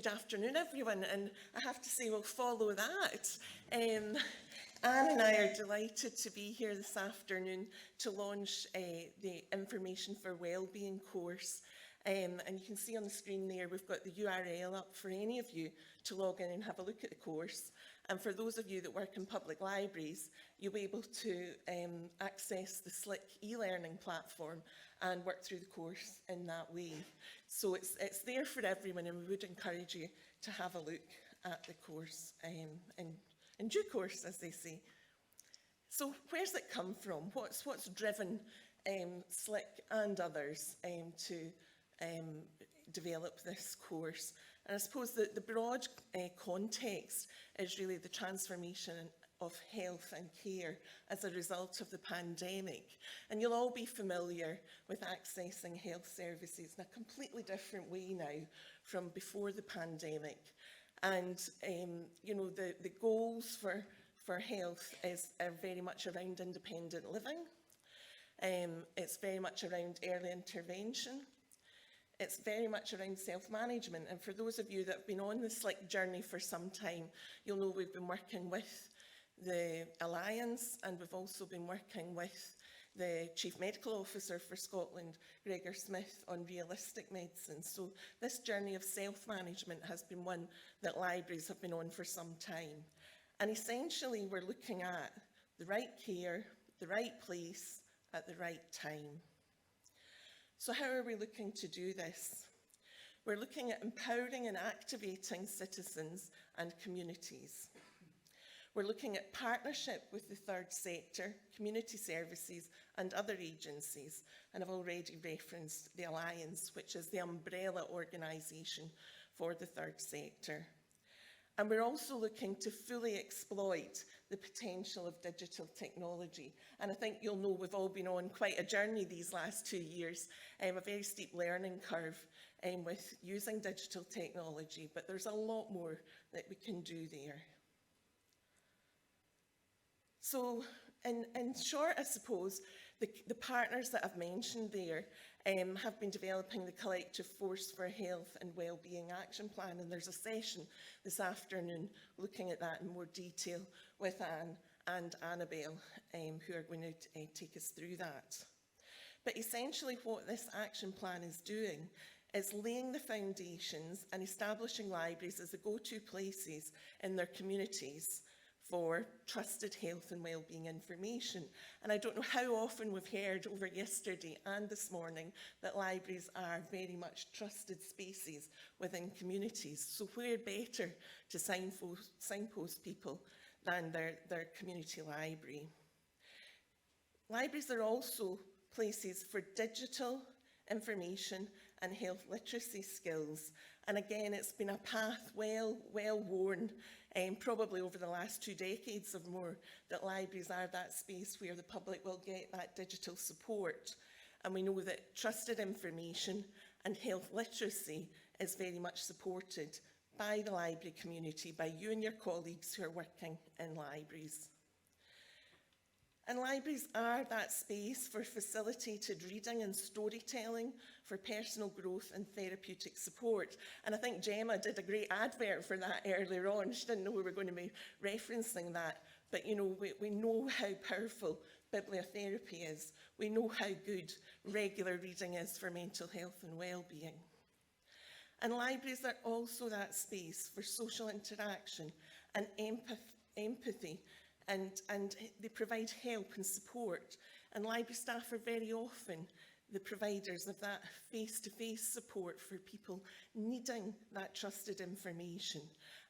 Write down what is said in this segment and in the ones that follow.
good afternoon, everyone, and I have to say we'll follow that. Anne and I are delighted to be here this afternoon to launch the Information for Wellbeing course. And you can see on the screen there, we've got the URL up for any of you to log in and have a look at the course. And for those of you that work in public libraries, you'll be able to access the Slick e-learning platform and work through the course in that way. So it's there for everyone, and we would encourage you to have a look at the course in due course, as they say. So where's it come from? What's driven Slick and others to develop this course? And I suppose that the broad context is really the transformation of health and care as a result of the pandemic. And you'll all be familiar with accessing health services in a completely different way now from before the pandemic. And, you know, the goals for health are very much around independent living. It's very much around early intervention. It's very much around self-management. And for those of you that have been on the Slick journey for some time, you'll know we've been working with the Alliance, and we've also been working with the Chief Medical Officer for Scotland, Gregor Smith, on realistic medicine. So this journey of self-management has been one that libraries have been on for some time. And essentially, we're looking at the right care, the right place, at the right time. So how are we looking to do this? We're looking at empowering and activating citizens and communities. We're looking at partnership with the third sector, community services and other agencies. And I've already referenced the Alliance, which is the umbrella organisation for the third sector. And we're also looking to fully exploit the potential of digital technology. And I think you'll know we've all been on quite a journey these last 2 years, a very steep learning curve with using digital technology, but there's a lot more that we can do there. So in short, I suppose, the partners that I've mentioned there have been developing the Collective Force for Health and Wellbeing Action Plan, and there's a session this afternoon looking at that in more detail with Anne and Annabelle, who are going to take us through that. But essentially what this action plan is doing is laying the foundations and establishing libraries as the go-to places in their communities for trusted health and wellbeing information. And I don't know how often we've heard over yesterday and this morning that libraries are very much trusted spaces within communities. So where better to signpost people than their community library? Libraries are also places for digital information and health literacy skills. And again, it's been a path well worn, probably over the last 2 decades or more, that libraries are that space where the public will get that digital support. And we know that trusted information and health literacy is very much supported by the library community, by you and your colleagues who are working in libraries. And libraries are that space for facilitated reading and storytelling, for personal growth and therapeutic support. And I think Gemma did a great advert for that earlier on. She didn't know we were going to be referencing that. But, you know, we know how powerful bibliotherapy is. We know how good regular reading is for mental health and well-being. And libraries are also that space for social interaction and empathy. And they provide help and support. And library staff are very often the providers of that face-to-face support for people needing that trusted information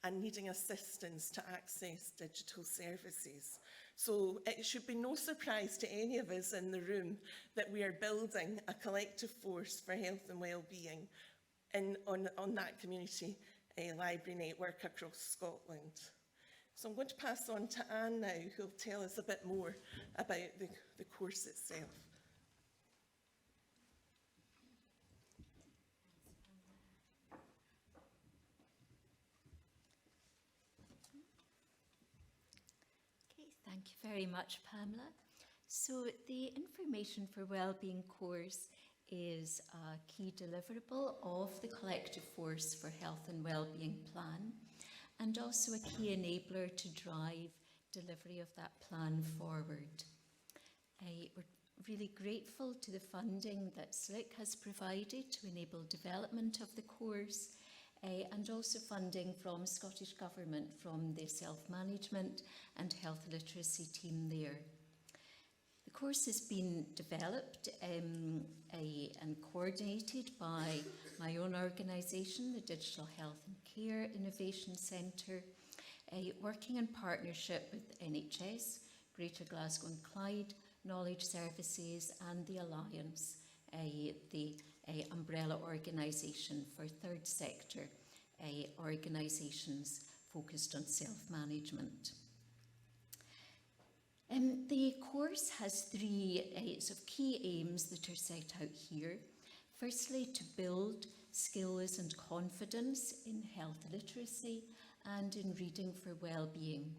and needing assistance to access digital services. So it should be no surprise to any of us in the room that we are building a collective force for health and well-being on that community library network across Scotland. So I'm going to pass on to Anne now, who will tell us a bit more about the course itself. Okay, thank you very much, Pamela. So the Information for Wellbeing course is a key deliverable of the Collective Force for Health and Wellbeing plan, and also a key enabler to drive delivery of that plan forward. We're really grateful to the funding that SLIC has provided to enable development of the course, and also funding from Scottish Government, from the self-management and health literacy team there. The course has been developed and coordinated by my own organisation, the Digital Health and Care Innovation Centre, working in partnership with NHS, Greater Glasgow and Clyde, Knowledge Services and the Alliance, the umbrella organisation for third sector organisations focused on self-management. The course has three sort of key aims that are set out here. Firstly, to build skills and confidence in health literacy and in reading for well-being.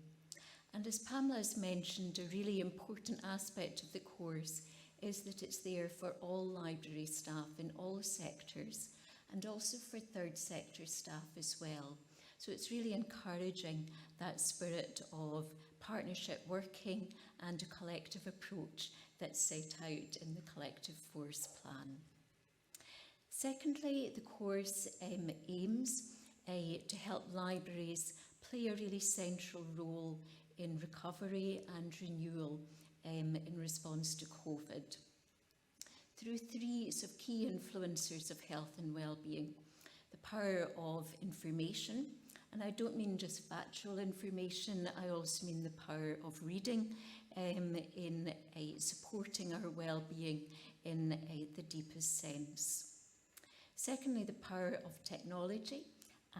And as Pamela has mentioned, a really important aspect of the course is that it's there for all library staff in all sectors, and also for third sector staff as well. So it's really encouraging that spirit of partnership working and a collective approach that's set out in the Collective Force plan. Secondly, the course aims to help libraries play a really central role in recovery and renewal in response to COVID, through three sort of key influencers of health and well-being: the power of information, and I don't mean just factual information, I also mean the power of reading in supporting our well-being in the deepest sense. Secondly, the power of technology,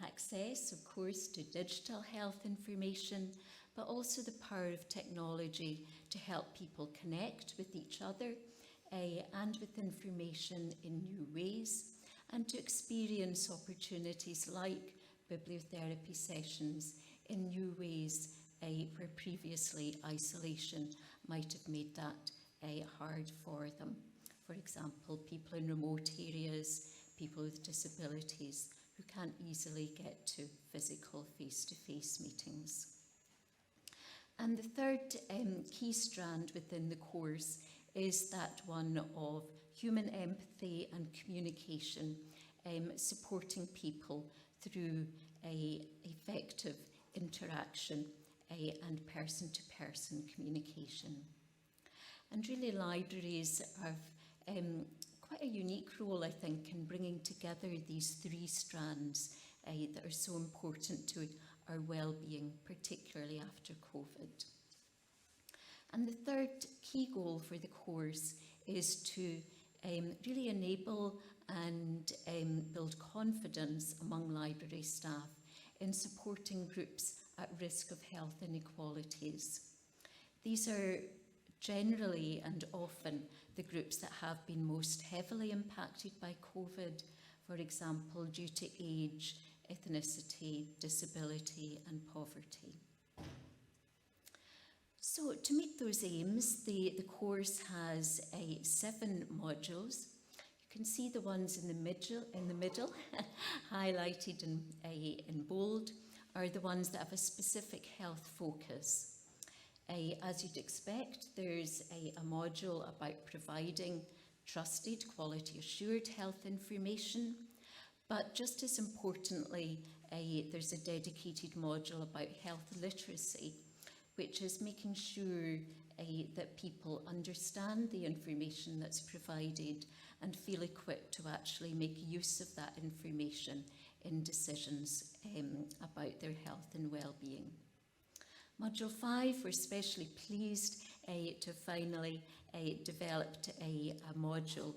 access, of course, to digital health information, but also the power of technology to help people connect with each other and with information in new ways, and to experience opportunities like bibliotherapy sessions in new ways where previously isolation might have made that hard for them. For example, people in remote areas, people with disabilities who can't easily get to physical face-to-face meetings. And the third key strand within the course is that one of human empathy and communication, supporting people through effective interaction and person-to-person communication. And really libraries have quite a unique role, I think, in bringing together these three strands that are so important to our well-being, particularly after COVID. And the third key goal for the course is to really enable and build confidence among library staff in supporting groups at risk of health inequalities. These are generally and often the groups that have been most heavily impacted by COVID, for example, due to age, ethnicity, disability and poverty. So to meet those aims, the course has 7 modules. You can see the ones in the middle highlighted in bold, are the ones that have a specific health focus. As you'd expect, there's a module about providing trusted, quality-assured health information, but just as importantly, there's a dedicated module about health literacy, which is making sure that people understand the information that's provided and feel equipped to actually make use of that information in decisions about their health and well-being. Module 5, we're especially pleased to finally developed a module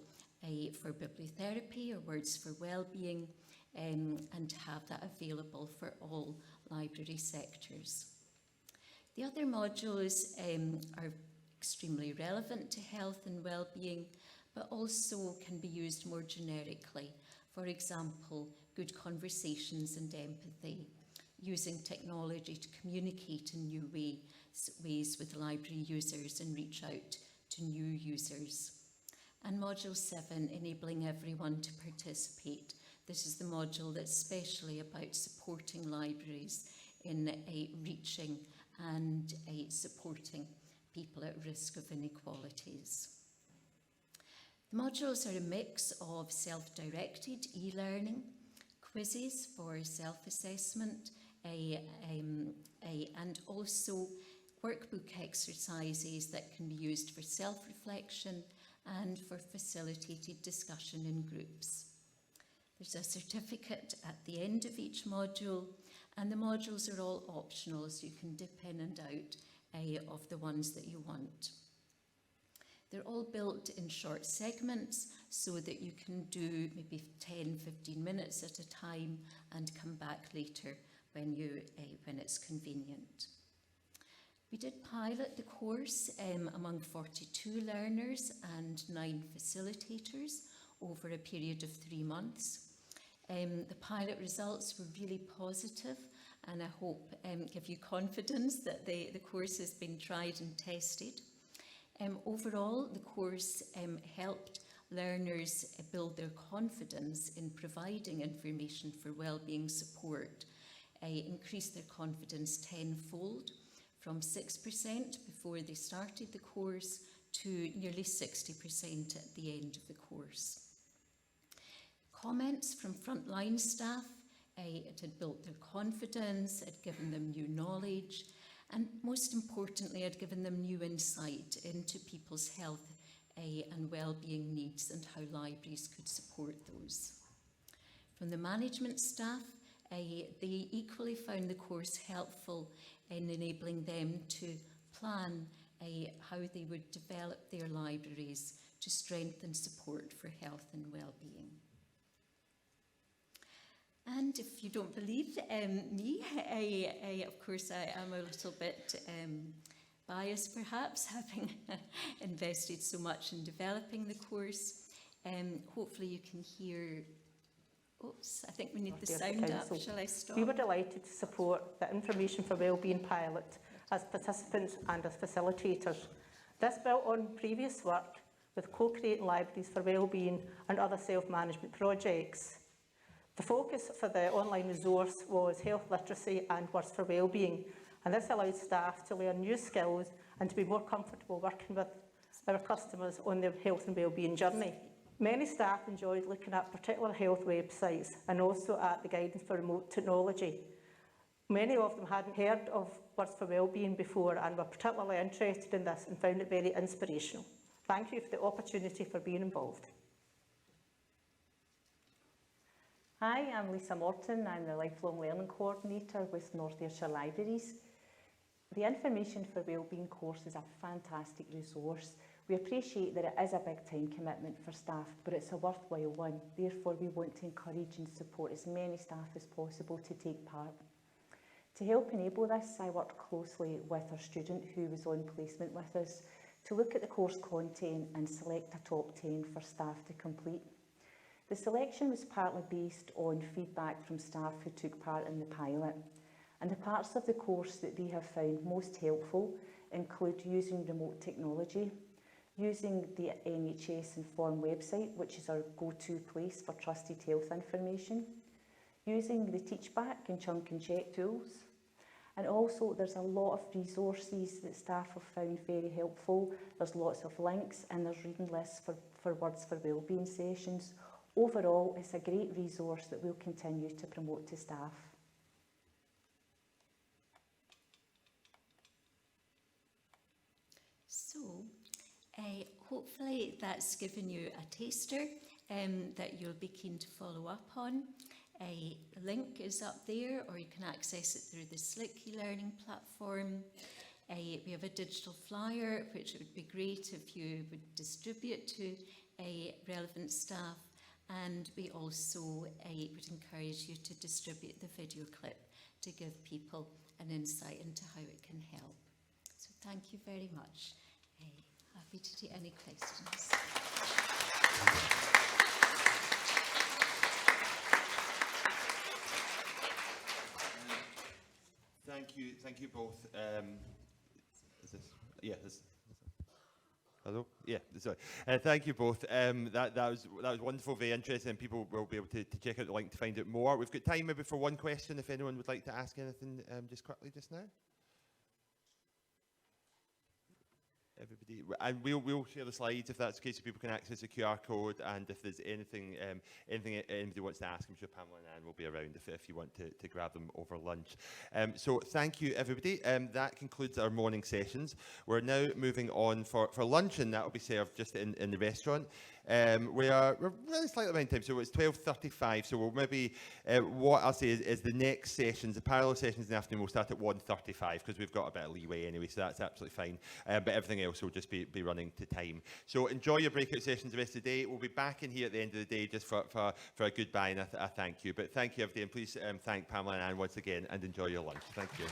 for bibliotherapy, or words for well-being, and to have that available for all library sectors. The other modules are extremely relevant to health and well-being, but also can be used more generically. For example, good conversations and empathy, using technology to communicate in new ways with library users and reach out to new users. And Module 7, enabling everyone to participate. This is the module that's specially about supporting libraries in reaching and supporting people at risk of inequalities. The modules are a mix of self-directed e-learning, quizzes for self-assessment, and also workbook exercises that can be used for self-reflection and for facilitated discussion in groups. There's a certificate at the end of each module, and the modules are all optional, so you can dip in and out of the ones that you want. They're all built in short segments so that you can do maybe 10-15 minutes at a time and come back later when it's convenient. We did pilot the course among 42 learners and 9 facilitators over a period of 3 months. The pilot results were really positive, and I hope give you confidence that the course has been tried and tested. Overall, the course helped learners build their confidence in providing information for wellbeing support, increase their confidence tenfold, from 6% before they started the course to nearly 60% at the end of the course. Comments from frontline staff, it had built their confidence, it had given them new knowledge, and most importantly, it had given them new insight into people's health and wellbeing needs and how libraries could support those. From the management staff, they equally found the course helpful in enabling them to plan how they would develop their libraries to strengthen support for health and wellbeing. And if you don't believe me, of course I am a little bit biased perhaps, having invested so much in developing the course. Hopefully you can hear. Oops, I think we need the sound up. Shall I stop? We were delighted to support the Information for Wellbeing pilot as participants and as facilitators. This built on previous work with co-creating libraries for wellbeing and other self-management projects. The focus for the online resource was health literacy and words for wellbeing, and this allowed staff to learn new skills and to be more comfortable working with our customers on their health and wellbeing journey. Many staff enjoyed looking at particular health websites and also at the guidance for remote technology. Many of them hadn't heard of Words for Wellbeing before and were particularly interested in this and found it very inspirational. Thank you for the opportunity for being involved. Hi, I'm Lisa Morton. I'm the Lifelong Learning Coordinator with North Ayrshire Libraries. The Information for Wellbeing course is a fantastic resource. We appreciate that it is a big time commitment for staff, but it's a worthwhile one. Therefore, we want to encourage and support as many staff as possible to take part. To help enable this, I worked closely with our student who was on placement with us to look at the course content and select a top 10 for staff to complete. The selection was partly based on feedback from staff who took part in the pilot, and the parts of the course that they have found most helpful include using remote technology, using the NHS Inform website, which is our go-to place for trusted health information, using the Teachback and Chunk and Check tools, and also there's a lot of resources that staff have found very helpful. There's lots of links and there's reading lists for Words for Wellbeing sessions. Overall, it's a great resource that we'll continue to promote to staff. So, hopefully that's given you a taster that you'll be keen to follow up on. A link is up there, or you can access it through the Slick e-learning platform. We have a digital flyer, which it would be great if you would distribute to relevant staff. And we also would encourage you to distribute the video clip to give people an insight into how it can help. So thank you very much. Happy to take any questions. Thank you both. Is this? Yeah. Hello. Yeah. Sorry. Thank you both. That was wonderful, very interesting, and people will be able to check out the link to find out more. We've got time maybe for one question if anyone would like to ask anything just quickly just now. Everybody, and we'll share the slides if that's the case, so people can access the QR code. And if there's anything anybody wants to ask, I'm sure Pamela and Anne will be around if you want to grab them over lunch. So thank you, everybody. That concludes our morning sessions. We're now moving on for lunch, and that will be served just in the restaurant. We're really slightly behind time, so it's 12:35. So we'll maybe what I'll say is the next sessions, the parallel sessions in the afternoon, will start at 1:35 because we've got a bit of leeway anyway, so that's absolutely fine. But everything else will just be running to time. So enjoy your breakout sessions the rest of the day. We'll be back in here at the end of the day just for a goodbye and a thank you. But thank you, everybody, and please thank Pamela and Anne once again, and enjoy your lunch. Thank you.